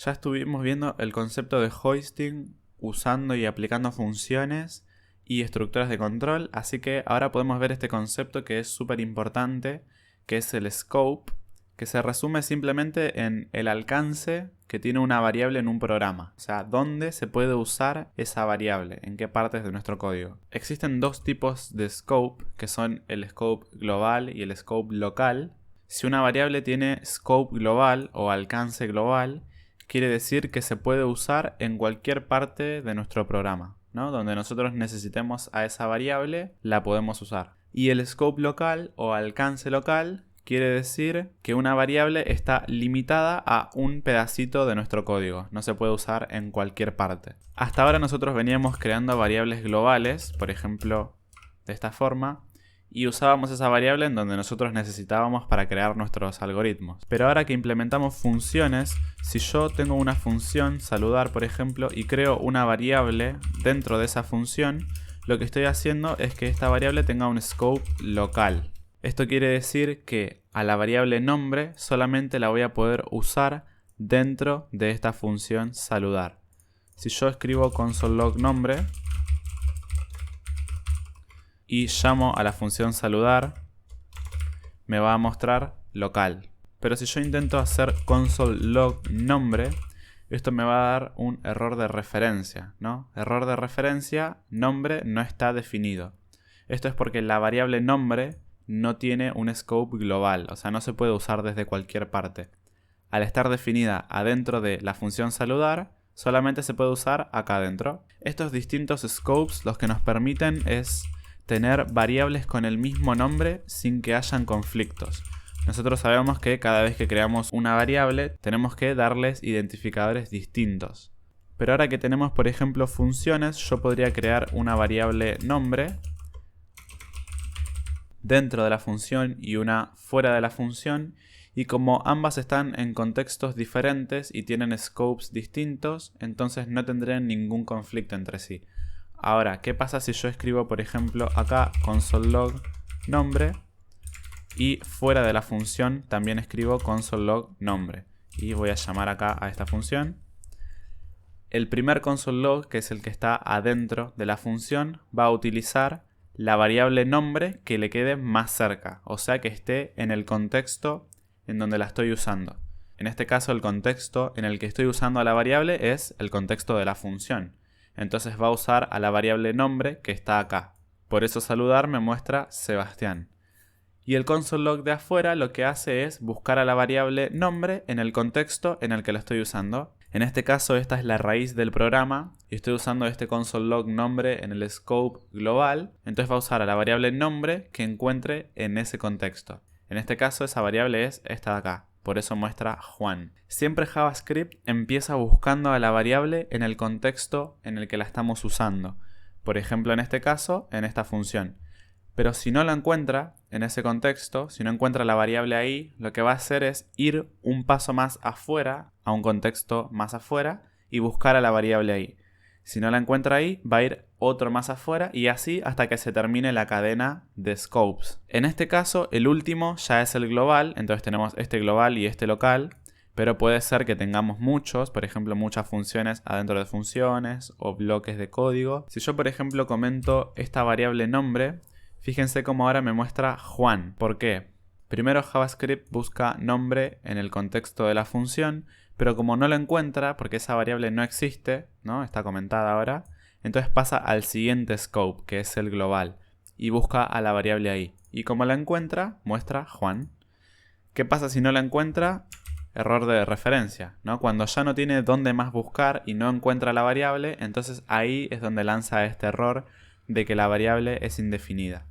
Ya estuvimos viendo el concepto de hoisting usando y aplicando funciones y estructuras de control, así que ahora podemos ver este concepto que es súper importante, que es el scope, que se resume simplemente en el alcance que tiene una variable en un programa. O sea, dónde se puede usar esa variable, en qué partes de nuestro código. Existen dos tipos de scope, que son el scope global y el scope local. Si una variable tiene scope global o alcance global, quiere decir que se puede usar en cualquier parte de nuestro programa, ¿no? Donde nosotros necesitemos a esa variable, la podemos usar. Y el scope local o alcance local quiere decir que una variable está limitada a un pedacito de nuestro código, no se puede usar en cualquier parte. Hasta ahora nosotros veníamos creando variables globales, por ejemplo, de esta forma, y usábamos esa variable en donde nosotros necesitábamos para crear nuestros algoritmos. Pero ahora que implementamos funciones, si yo tengo una función saludar, por ejemplo, y creo una variable dentro de esa función, lo que estoy haciendo es que esta variable tenga un scope local. Esto quiere decir que a la variable nombre solamente la voy a poder usar dentro de esta función saludar. Si yo escribo console.log nombre y llamo a la función saludar, me va a mostrar local. Pero si yo intento hacer console.log nombre, esto me va a dar un error de referencia, ¿no? Error de referencia, nombre no está definido. Esto es porque la variable nombre no tiene un scope global, o sea, no se puede usar desde cualquier parte. Al estar definida adentro de la función saludar, solamente se puede usar acá adentro. Estos distintos scopes los que nos permiten es tener variables con el mismo nombre sin que hayan conflictos. Nosotros sabemos que cada vez que creamos una variable tenemos que darles identificadores distintos. Pero ahora que tenemos, por ejemplo, funciones, yo podría crear una variable nombre dentro de la función y una fuera de la función, y como ambas están en contextos diferentes y tienen scopes distintos, entonces no tendrían ningún conflicto entre sí. Ahora, ¿qué pasa si yo escribo, por ejemplo, acá console.log nombre y fuera de la función también escribo console.log nombre? Y voy a llamar acá a esta función. El primer console.log, que es el que está adentro de la función, va a utilizar la variable nombre que le quede más cerca, o sea que esté en el contexto en donde la estoy usando. En este caso el contexto en el que estoy usando a la variable es el contexto de la función. Entonces va a usar a la variable nombre que está acá. Por eso saludar me muestra Sebastián. Y el console.log de afuera lo que hace es buscar a la variable nombre en el contexto en el que la estoy usando. En este caso esta es la raíz del programa y estoy usando este console.log nombre en el scope global. Entonces va a usar a la variable nombre que encuentre en ese contexto. En este caso esa variable es esta de acá. Por eso muestra Juan. Siempre JavaScript empieza buscando a la variable en el contexto en el que la estamos usando. Por ejemplo, en este caso, en esta función. Pero si no la encuentra en ese contexto, si no encuentra la variable ahí, lo que va a hacer es ir un paso más afuera, a un contexto más afuera, y buscar a la variable ahí. Si no la encuentra ahí, va a ir otro más afuera y así hasta que se termine la cadena de scopes. En este caso, el último ya es el global, entonces tenemos este global y este local, pero puede ser que tengamos muchos, por ejemplo, muchas funciones adentro de funciones o bloques de código. Si yo, por ejemplo, comento esta variable nombre, fíjense cómo ahora me muestra Juan. ¿Por qué? Primero JavaScript busca nombre en el contexto de la función, pero como no lo encuentra, porque esa variable no existe, ¿no? Está comentada ahora, entonces pasa al siguiente scope, que es el global, y busca a la variable ahí. Y como la encuentra, muestra Juan. ¿Qué pasa si no la encuentra? Error de referencia, ¿no? Cuando ya no tiene dónde más buscar y no encuentra la variable, entonces ahí es donde lanza este error de que la variable es indefinida.